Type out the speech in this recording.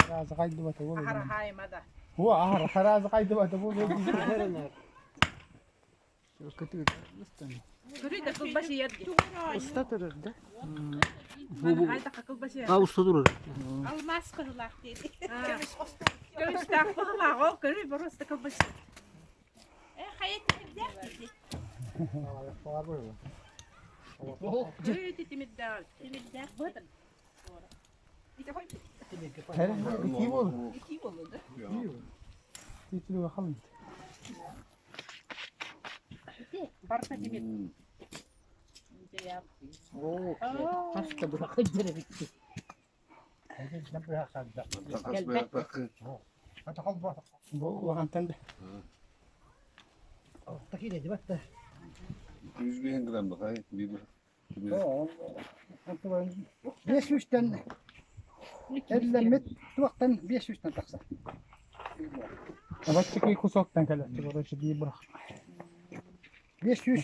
خلاص قاعد دبته بقول أحر هاي ماذا؟ هو أهر خلاص قاعد دبته بقول كتير استنى تريد أكل بشي يدي استتر ده أنا هاي تأكل بشي ustadur. الماس كله لاختي كمش تأكل لا كمش بروس تأكل بشي خيتي تبدأ تمدال بدل كيبول تيتلو خلص بركة تمد Hasta bırakınca da bitti. وأنت عنده Takip edin bak da. 100 gram bak hay. Bir 500'ten 50 metre vaktan 500'ten taksa. بس كي كوسوك تنكلا تقول شو دي برا 500